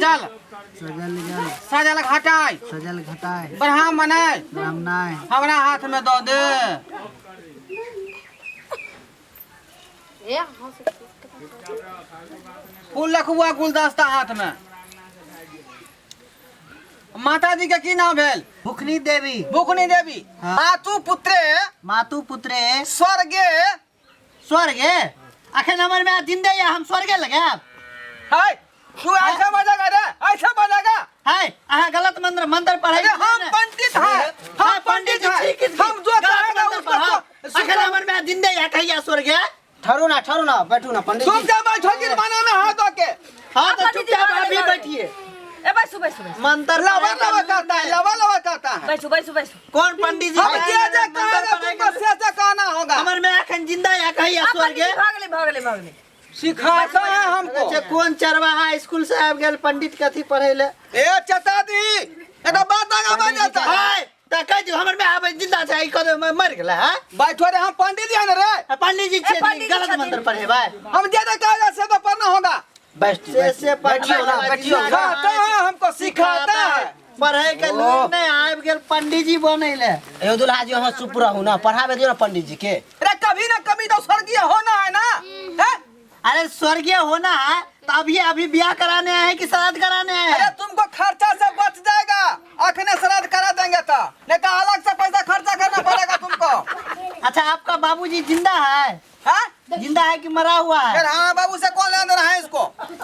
सजल सजल घटाई सजल घटाई ब्रह्म मनाई ब्राह्मणाय हमरा हाथ में दो दे। फूल रखुआ गुलदस्ता हाथ में। माता जी के की नाम भेल? भुखनी देवी। भुखनी देवी। हाँ। मातु पुत्रे स्वर्गे स्वर्गे। अखन हमर में जिंदे या हम स्वर्गे लगाब। है तू ऐसा बजागा रे, ऐसा बजागा है अहाँ गलत मंत्र पढ़ै। हम पंडित है, हम पंडित है, हम जो कहेगा उसको। अखन हमर में जिंदे या कहिया स्वर्गे। ठहरू ना बैठू ना पंडित तुम क्या बैठो गिरवाना में हाथ धो के? हाँ तो चुपचाप अभी बैठिए। ए बैठो बैठो मंत्र लवा लवा करता है, लवा लवा करता है। बैठो बैठो बैठो। कौन पंडित जी? हम जे कहेगा तुमको से कहना होगा। हमर में अखन जिंदा या कहिया स्वर्गे। भागले सिखाता है हमको। अच्छा कौन चरवाहा स्कूल से आब गेल पंडित कथी पढ़ै ले? ए चता दी एटा बात आगा बन जाता है। हाय त कह जो हमर में आब जिंदा छै ई कदे मर गेला है। बैठो रे, हम पंडित जी है ना रे। पंडित जी छे गलत मंत्र पढ़े भाई। हम जे कहेगा से तो पढ़ना होगा। से बैठियो ना, बैठियो ना। सिखाता है हमको, सिखाता है। पढ़े के लोग नहीं आब गेल पंडित जी बने ले। ए दुल्हा जी हम चुप रहू ना, पढ़ावे दियो ना पंडित जी के। अरे कभी ना कभी तो स्वर्गीय होना है ना। हैं? अरे स्वर्गीय होना है तो अभी ब्याह कराने आए हैं कि श्राद्ध कराने आए अरे हैं? तुमको खर्चा से बच जाएगा, अखने श्राद्ध करा देंगे तो, नहीं तो अलग से पैसा खर्चा करना पड़ेगा तुमको। अच्छा आपका बाबूजी जिंदा है? हाँ? जिंदा है कि मरा हुआ है? फिर हाँ बाबू से कौन लेना देना है इसको?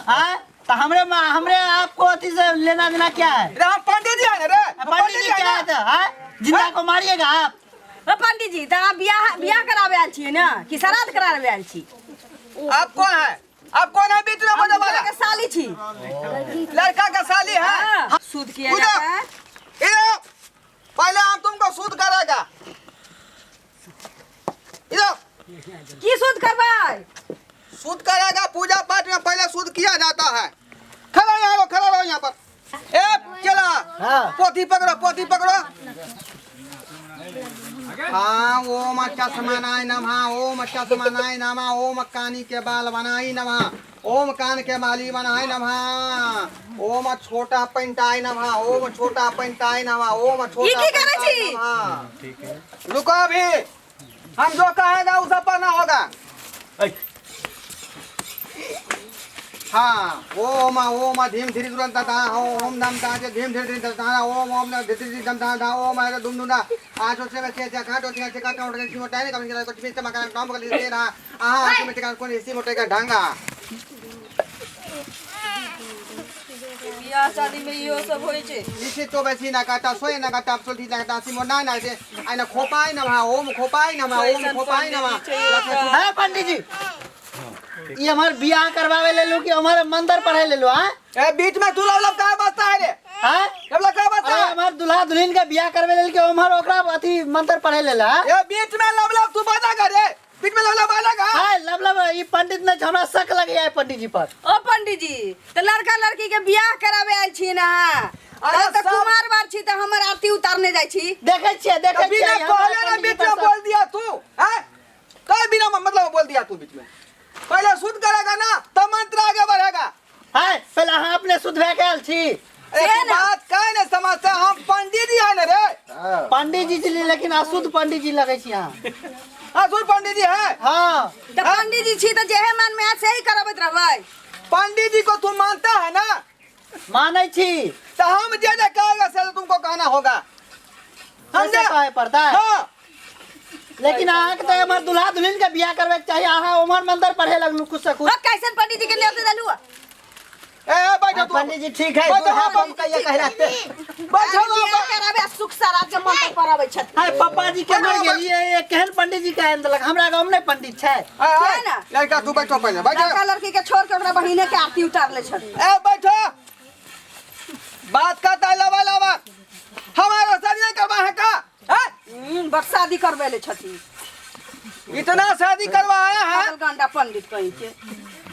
हाँ तो हमरे आपको अति से लेना देना क्या है? अरे हम पंडित जी है ना रे। पंडित जी क्या है तो? हाँ जिंदा को मारिएगा आप? पंडित जी तो आप बियाह करावे आयल छी ना कि श्राद्ध करावे आयल छी? आप कौन है? आप कौन है बीच में बोलने वाला? के साली छी। लड़का का साली है। हाँ, सूद किया जाता है। इधर पहले हम तुमको सूद करेगा। इधर की सूद करवाए? सूद करेगा, पूजा पाठ में पहले सूद किया जाता है। खड़ा रहो यहाँ पर। ए चला हाँ। पोथी पकड़ो। हाँ ओम चश्मनाय नमः, ओम चश्मनाय नमः, ओम कानी के बाल बनाई नमः, ओम कान के बाली बनाई नमः, ओम छोटा पेंटाई नमः, ओम छोटा पेंटाई नमः, ओम छोटा ये की करे छी? नमः। रुको अभी, हम जो कहेगा उसे पढ़ना होगा। हाँ ओम धीम धीरे तुरंत ओम दम ताजे धीम धीरे ओम धीरे दम ता ओम दुम दुना आठो से छे काटो से काटो उठ के मोटा नहीं कम कुछ भी मकान काम कर ले रहा आहा इसमें टिका कोई इसी मोटे का ढंगा। बियाह शादी में यो सब होई छे। इसी तो वैसी ना काटा सोए ना काटा सोल्टी ना काटा सी मोना ना से आइना खोपाई ना ओम खोपाई ना है पंडित जी ये हमारे बियाह करवावे ले लो कि हमारे मंदिर पढ़े ले लो? हाँ ए बीच में दूल्हा लब का बसता है रे? हाँ लब का बसता है? हमारे दूल्हा दुल्हन के बियाह करवे ले कि हमारे ओकरा अथी मंदिर पढ़े ले ला? ये बीच में लब तू बाजा कर रे, बीच में लब आएगा। हां लब ये पंडित ने हमरा शक लग गया है पंडित जी पर। ओ पंडित जी तो लड़का लड़की के बियाह करावे आयल छी ना। अरे तो कुमार बार छी तो हमर आरती उतारने जाय छी। देखे छिए बिना कहले ना बीच में बोल दिया तू। हैं कई बिना मतलब बोल दिया तू बीच में। पहले शुद्ध करेगा ना तो मंत्र आगे बढ़ेगा। हां पहले हम अपने शुद्ध भे गेल छी। एक बात काहे ने समझता, हम पंडित जी है ना रे। पंडित जी छी लेकिन अशुद्ध पंडित जी लगे छी। हां अशुद्ध पंडित जी है। हां तो पंडित जी छी तो जेहे मन में से ही करबत रहबै। पंडित जी को तुम मानता है ना? मानै छी तो हम जे कहेगा से तुमको कहना होगा। हमसे कहे पड़ता है। हाँ लेकिन आहा के तो हमार दूल्हा दुल्हन के बियाह करवे के चाहिए। आहा उमर मंदिर पढ़े लगलू कुछ से कुछ। कैसन पंडित जी के लेते दलू? ए बैठो तू। पंडित जी ठीक है बैठो हम कहिए कहलाते। बैठो बियाह करावे सुख सराज के मंत्र पढ़ावे छत। हां पापा जी के मर गेली ये केहन पंडित जी के देलक? हमरा गांव में पंडित छै। है ना? लड़का तू बैठो पहले बैठो। लड़का लड़की के छोड़ के ओकरा बहिने के आरती उतार ले छत। ए बैठो, बात करता है लवा हमारा शादी नहीं करवा है का? बस शादी करवे ले छती। इतना शादी करवाया है। गंडा पंडित कहीं के।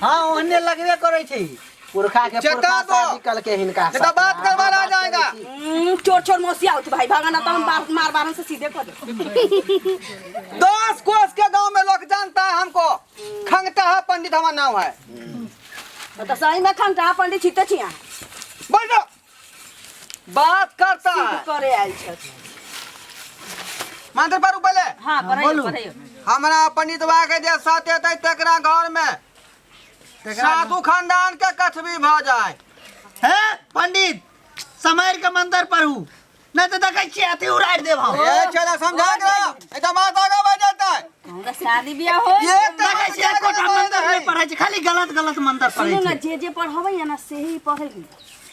हां ओहने लगबे करे छै। पुरखा के पुरखा शादी कल के हिनका तो बात करवा आ जाएगा। चोर मौसी आउत भाई भागना तो मार बारन से सीधे कर दे। 10 कोस के गांव में लोग जानता है हमको। खंगटा है पंडित हमारा नाम है। तो सही में खंगटा पंडित छिते छिया। बैठो बात करता है करे आयल छ मंत्र पर पहले हां पढ़ाइयो हमरा पंडित बा के जे साथे तै तकरा घर में साधु खानदान के कथबी भ जाए है पंडित समय के मंदिर पढ़ू नहीं तो देखै छी अति उड़ाड़ देब हम ये चला समझा के ए माता का बज जाता है हमरा शादी बियाह हो ये देखै छी कोठा मंदिर नहीं पढ़ै छी खाली गलत गलत मंदिर पढ़ै सुनू ना छी जे पढ़ाबै है ना से ही पढ़ै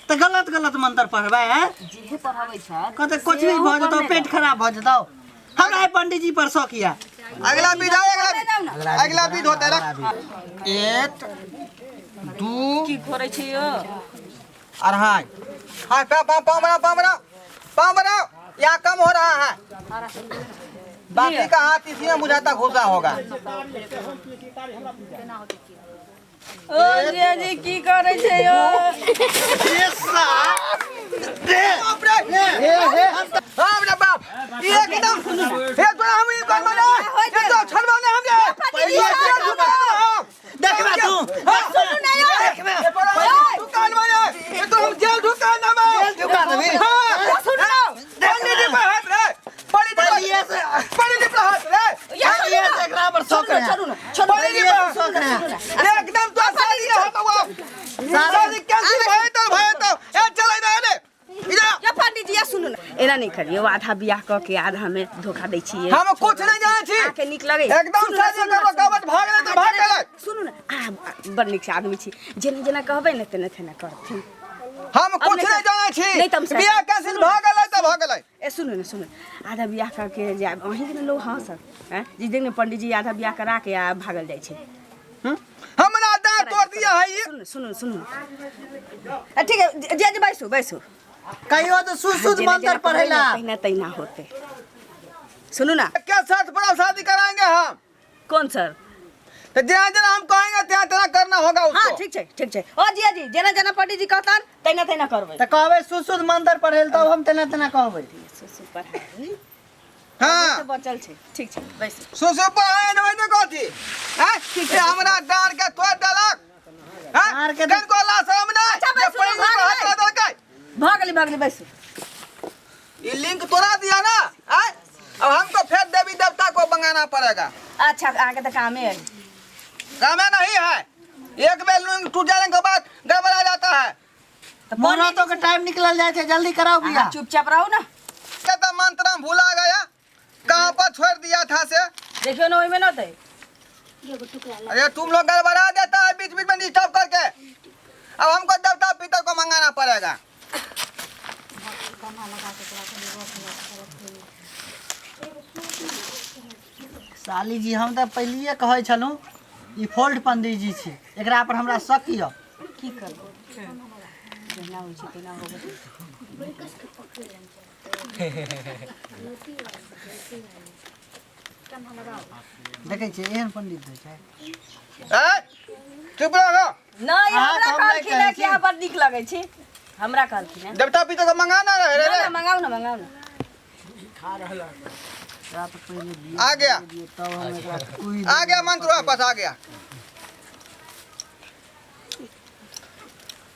तो गलत गलत मंदिर पढ़बै है जे पढ़ाबै छ कते कुछ भी भ जतौ पेट खराब भ जतौ हमरा पंडित जी पर शौक या अगला विधा अगला विध होता रख 1 2 की करे छी यो अढ़ाई हाँ पाँव यहाँ कम हो रहा है बाकी का हाथ इसी में बुझाता घुसा होगा ओ जी की करे छै यो बाप ये एकदम हे तोरा हम ई कोन बना ये तो छलवाने हम जे देखबे तू सुनू ना यो दुकान वाले ये तो हम जेल दुकान ना में जेल दुकान में हां सुन लो पंडित जी पर हाथ रे पंडित पर हाथ रे ये एकरा पर शौक है पंडित जी पर शौक है एकदम तो शादी है बाबा शादी कैंसिल भय तो ए चल इधर या पंडित जी सुनू ना एना नहीं करियो आधा बियाह क के आधा में धोखा दै छिए हम कुछ नहीं जाने छी आके निक लगे एकदम शादी करबो कावत भाग ले तो भाग गेलै सुनू ना बड़ निक से आदमी छी जेना जेना कहबै न तेना तेना करथिन हम कुछ नहीं जाने छी नहीं तुम बियाह कैंसिल भ गेलै त भ गेलै ए सुनू ना आधा बियाह करके जाय अहीं के लोग हां सर हैं जिस दिन पंडित जी आधा बियाह करा के आ भागल जाय छै हमरा दांत तोड़ दिया है ये सुनू ठीक है जे बैसू कहियो तो सुध मंत्र पढ़ेला तैना तैना होते सुनू ना क्या शर्त पर शादी कराएंगे हम कौन सर तो जहाँ जहाँ हम कहेंगे ત્યાં ત્યાં करना होगा उसको हां ठीक छै ओ जी जेना जेना पंडित जी कहतन तैना तैना करबै त कहबै सुध मंत्र पढ़ेल तब हम तेना तेना कहबै सुसु पढ़ाई हां तो बचल छै ठीक छै बैस सुसु पर आए न वही कथी हैं ठीक है हमरा डार के तोड़ देलक हैं डार के कन को ला सामने अच्छा, बैसो, पंडित पर हाथ भाग लगा के भागली बैसू ये लिंक तोड़ा दिया ना हैं अब हमको फिर देवी देवता को मंगाना पड़ेगा अच्छा आगे तो काम है काम नहीं है एक बेर लिंक टूट जाने के बाद गड़बड़ा जाता है तो मुहूर्तों का टाइम निकल जाए छै जल्दी कराओ बियाह चुपचाप रहो ना कहता मंत्र हम भूला गया कहाँ पर छोड़ दिया था से देखियो ना ओइमे न दे अरे तुम लोग गड़बड़ा देता है बीच बीच में डिस्टर्ब करके अब हमको देवता पितर को मंगाना पड़ेगा साली जी हम तो पहलिए कहै छलू ई फॉल्ट पंडित जी छी एकरा पर हमरा शक य की करबो जेना होइ छै तेना होबे देखै छी एहन पंडित होइ छै चुप रहो नहीं हाँ, हमरा तो हम कहलखिन नहीं है कि यहाँ पर निक लगे छी हमरा कहलखिन है देवता पितर को मंगाना रहे रे मंगाओ ना आ गया तब हम एकरा कोई आ गया मंत्र वापस आ गया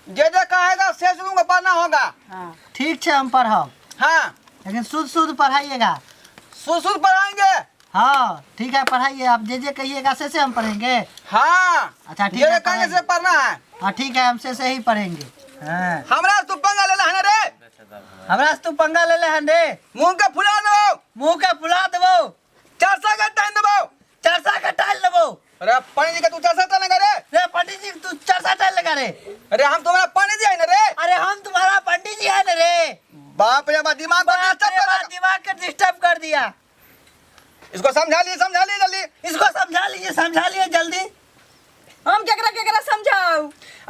जे कहेगा शेष को पढ़ना होगा हां ठीक छै हम पढ़ब हाँ लेकिन शुद्ध पढ़ाइएगा सुसुर पढ़ाएंगे हाँ ठीक है पढ़ाइए आप जे कहिएगा से हम पढ़ेंगे हाँ अच्छा ठीक ये है कहने से पढ़ना है हाँ ठीक है हम से ही पढ़ेंगे हाँ हमरा तू पंगा ले लेना रे हमरा से तू पंगा ले हन रे मुंह के फुला दो मुंह के फुला देबो चरसा का टाइम दबो चरसा का टाइल देबो अरे पंडित जी का तू चरसा टाइम रे रे पंडित जी तू चरसा टाइल लगा रे अरे हम तुम्हारा पंडित जी है ना रे अरे हम तुम्हारा पंडित जी है ना रे बाप रे बाप दिमाग को बाप रे बाप, दिमाग के डिस्टर्ब कर दिया इसको समझा लिए जल्दी इसको समझा लीजिए जल्दी हम केकरा समझाओ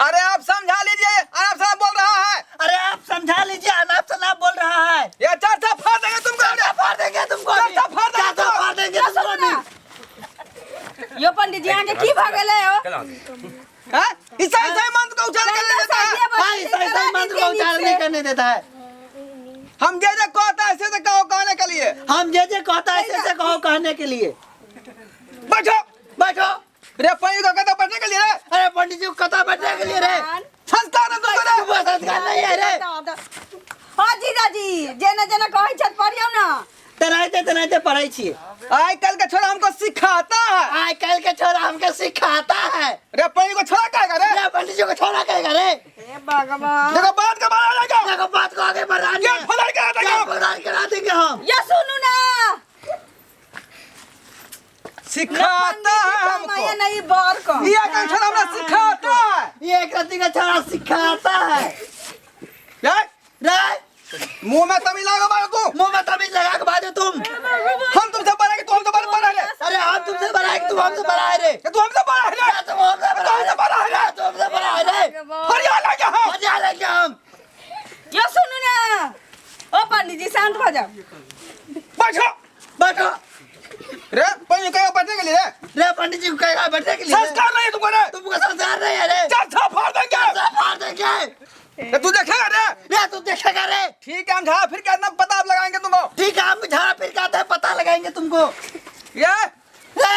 अरे आप समझा लीजिए आराम से बोल रहा है अरे आप समझा लीजिए अनाप शनाप बोल रहा है ये चरसा फाड़ देंगे तुमको चरसा फाड़ देंगे तुमको अभी। चरसा फाड़ देंगे चरसा फाड़ देंगे तुमको अभी। यो पंडित जी आगे की भागले हो हैं ईसा मंत्र को उच्चारण करने देता है हाँ, ऐसा मंत्र को उच्चारण नहीं करने देता है हम जे कहता है ऐसे कहो कहने के लिए हम जे कहता है ऐसे कहो कहने के लिए बैठो बैठो रे पंडित को कहता बैठने के लिए रे अरे पंडित जी को कथा बैठने के लिए रे संस्कार न करे संस्कार नहीं है रे हाँ जीजाजी जेना जेना कहै छत पढ़ियौ ना तनाइते पढ़ाई छिए आज कल का छोरा हमको सिखाता है आज कल के छोरा हमके सिखाता है रे पंडित को छोरा क्या करे रे पंडित जी को छोरा कहेगा रे हे भगवान देखो बात का मारा जाएगा देखो बात को आगे बढ़ाने क्या फलाई करा देगा फलाई करा देंगे हम ये सुनो ना सिखाता है हमको मैं नहीं बार को ये का छोरा हमरा सिखाता है ये एक रत्ती का छोरा सिखाता है यार रे मुंह में तभी लगा मारो तू मुंह में तमीज लगा के बाजो तुम हम तुमसे बड़ा है कि तू हमसे बड़ा है अरे हम तुमसे बड़ा है कि तुम हमसे बड़ा है रे कि तू हमसे बड़ा है रे तुम हमसे बड़ा है रे तुम हमसे बड़ा है रे हरियाणा क्या हम मजा लेंगे हम ये सुनो ना ओ पंडित जी शांत हो जाओ बैठो बैठो रे पंडित कहेगा बैठने के लिए रे पंडित जी को कहेगा बैठने के लिए संस्कार नहीं तुमको रे तुमको संस्कार नहीं है रे चर्चा फाड़ देंगे फाड़ देंगे रे तू देखेगा रे रे तू देखेगा रे ठीक है हम झाड़ा फिर के इतना पता आप लगाएंगे तुमको ठीक है हम झाड़ा फिर के आते हैं पता लगाएंगे तुमको ये रे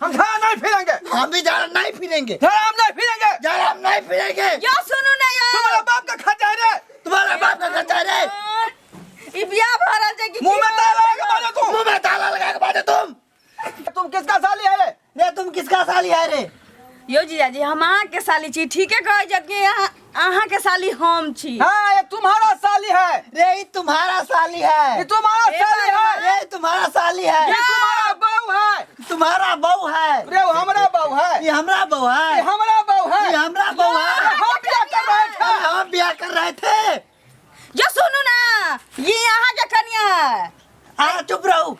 हम झाड़ा नहीं फिरेंगे हम भी झाड़ा नहीं फिरेंगे झाड़ा हम नहीं फिरेंगे झाड़ा हम नहीं फिरेंगे ये सुनो ना तुम्हारा बाप का खर्चा है रे तुम्हारा बाप का खर्चा है रे ई बियाह भरल छै कि मुंह में ताला लगा बाजो तू मुंह में ताला लगा के बाजो तुम किसका साली है रे रे तुम किसका साली है रे यो जीजाजी हम अहाँ के साली छी ठीके कहै छत कि अहाँ के साली हम छी हाँ ये तुम्हारा साली है रे ये तुम्हारा साली है ये तुम्हारा साली है ये तुम्हारा साली है ये तुम्हारा बहू है तुम्हारा बहू है रे वो हमारा बहू है ये हमरा बहू ये है हमारा बहू है ये हमरा बहू है हम क्या कर रहे थे अरे हम ब्याह कर रहे थे ये सुनो ना ये अहाँ के कन्या है आ चुप रहो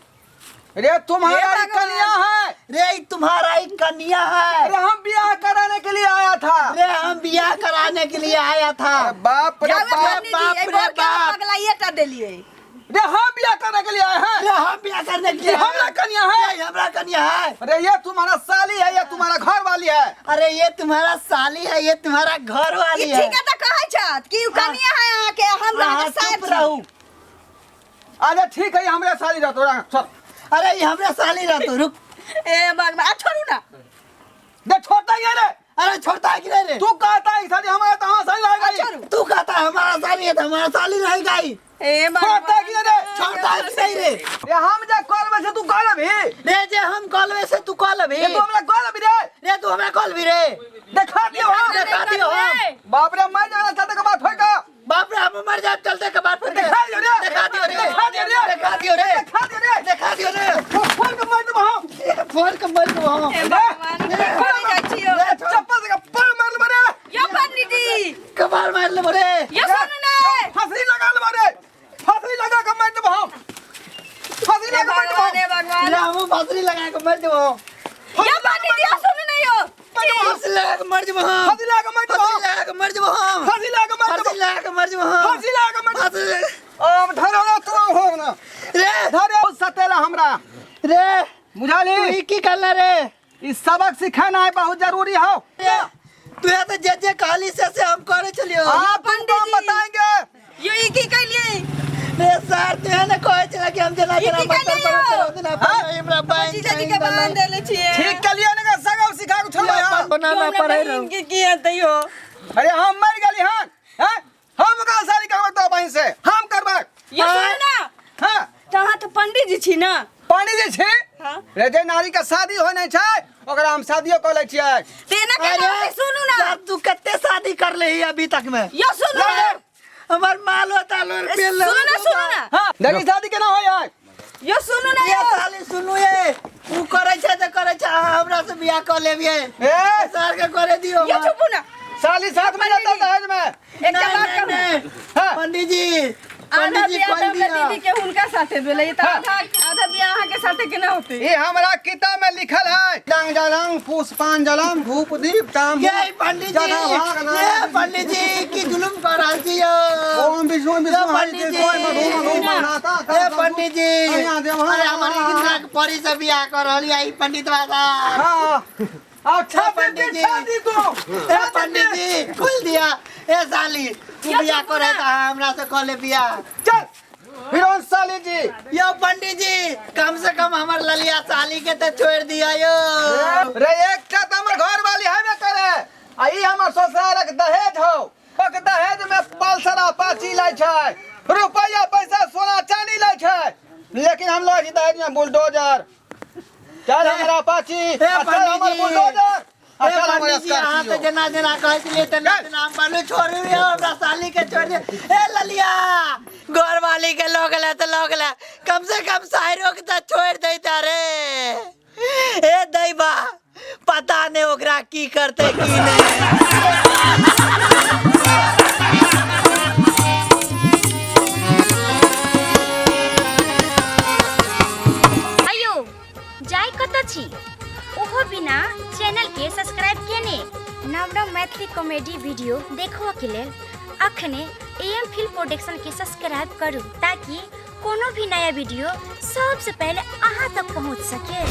रे तुम्हारा हे ही कन्या है रे ये तुम्हारा ही कन्या है अरे हम ब्याह कराने के लिए आया था रे हम ब्याह कराने के लिए आया था अरे बाप रे जावे बाप पंडित जी बाप एक रे बार क्या बाप। पगलाइए टा देलिए रे हम ब्याह करने के लिए आए हैं रे हम ब्याह करने के लिए ये हमरा कन्या है ये हमरा कन्या है अरे ये तुम्हारा साली है ये तुम्हारा घर वाली है अरे ये तुम्हारा साली है ये तुम्हारा घर वाली है ठीक है तो कहै छत कि उ कन्या है अहाँ के हमरा हाँ, के साथ चुप रहो अरे ठीक है ये हमारे साली रहतो चल अरे ये हमरा साली रहतो रुक ए भगवान छोड़ू ना दे छोड़ता ही है रे अरे छोड़ता है कि नहीं रे तू कहता है साली हमारा तो हमारा साली रहेगा ही छोड़ू तू कहता है हमारा साली है तो हमारा साली रहेगा ही ए छोड़ता है कि नहीं रे छोड़ता है कि नहीं रे ये हम जा कॉल में से तू कॉल भी रे जे हम कॉलवे से तू कॉल भी ये तू हमरा कॉल भी रे रे तू हमें कॉल भी रे दिखा दियो हम दिखा दियो हम बाप रे मैं जाना चाहते के बात होएगा बाप रे हम मर जाए चलते के बाद फिर दिखा दियो रे दिखा दियो रे दिखा दियो रे दिखा दियो रे दिखा दियो रे दिखा दियो रे फोन के मार दो हम फोन के मर दो हम ए भगवान की खोली जाइ छियो चप्पल से पर मार ले मारे यो पंडित जी कबार मार ले रे यो सुनो ना फांसी लगा ले मारे फांसी लगा के मार दो हम फांसी ए लगा के मार दो भगवान ए भगवान रे हम फांसी लगा के मर दो यो पंडित जी सुनो ना यो फांसी लगा के मर दो हम फांसी लगा के मार दो फांसी लगा के मर दो हम फांसी लगा के मार दो फांसी लगा के मर दो हम फांसी लगा के मार फांसी लगा दो अब धरो ना तू हो ना रे धरो सतेला हमरा रे बुझाली तू ही की करला रे इस सबक सिखाना है बहुत जरूरी हो रे तू या तो जे कहली से हम करे चलियो आप तुमको हम बताएंगे यो ई की कइलिए रे सर तू ने कहे चला कि हम जना ई जना की बता कहलिए हो? पर ना पर हमरा बैंक जीजाजी के बांध देले छिए ठीक के लिए ना सगव सिखा के छोड़ यार बनाना पड़े रे की किया तइयो अरे हम मर गली हन हैं हम का सारी का तो बहन से हम करबा यो सुनो ना हां तहाँ तो पंडित जी छी ना पानी जे छे हाँ रे जे नारी का शादी हो नहीं छै ओकरा हम शादियो कर ले छियै तेना के नाम सुनू ना सर तू कितने शादी कर ले अभी तक में यो सुनो ना हमार माल होता लो रुपया ले सुनो ना हां देखी शादी केना हो यार यो सुनो ना ये यो साली सुनु ये तू करे छे त करे छे हमरा से बियाह कर लेबिए ए सर के करे दियो यो चुप ना साली साथ में जाता दहेज में एक बात कर हाँ। पंडित जी आधा पंडित जी बियाह कोई तो दिया दीदी के हुनका साथे भेलै त हाँ। आधा बियाह अहाँ के साथे केना होते ये हमारा किताब में लिखल है डांग जलम पुष्पांजलम धूप दीप ताम ये पंडित जी ये पंडित जी की जुलुम कर रहल छी यो ओम विष्णु विष्णु हरि पंडित जी कोई मधु मधु मनाता ए पंडित जी अरे हमारी कितना परी से बियाह कर रहली आई पंडित बाबा हां अच्छा पंडित जी। शादी तो ए पंडित जी खोल दिया ए साली तू बियाह करे त हमरा से कर ले बियाह चल फिरोन साली जी यो पंडित जी कम से कम हमार ललिया साली के तो छोड़ दिया यो रे एक का हमर घर वाली है में करे आई हमर ससुरालक दहेज हो ओक दहेज में पल्सर अपाची लै छै रुपया पैसा सोना चांदी लै छै लेकिन हम लै छी दहेज में बुलडोजर चल हमरा अपाची चल हमर बुलडोजर ए पंडित जी अहाँ तो जना जना कहै छलिए तना तना हम बालू छोड़ू रे हमरा साली के छोड़ दे ए ललिया घर वाली के लोगला तो लोगला कम से कम साइरो के तो छोड़ देता रे ए दैबा पता नहीं ओकरा की करते की नहीं अयो जाय कत छी ओहो बिना चैनल के सब्सक्राइब केने नव नव मैथिली कॉमेडी वीडियो देखो के लेल अखने एम फिल्म प्रोडक्शन के सब्सक्राइब करू ताकि कोनो भी नया वीडियो सबसे पहले अहाँ तक पहुंच सके।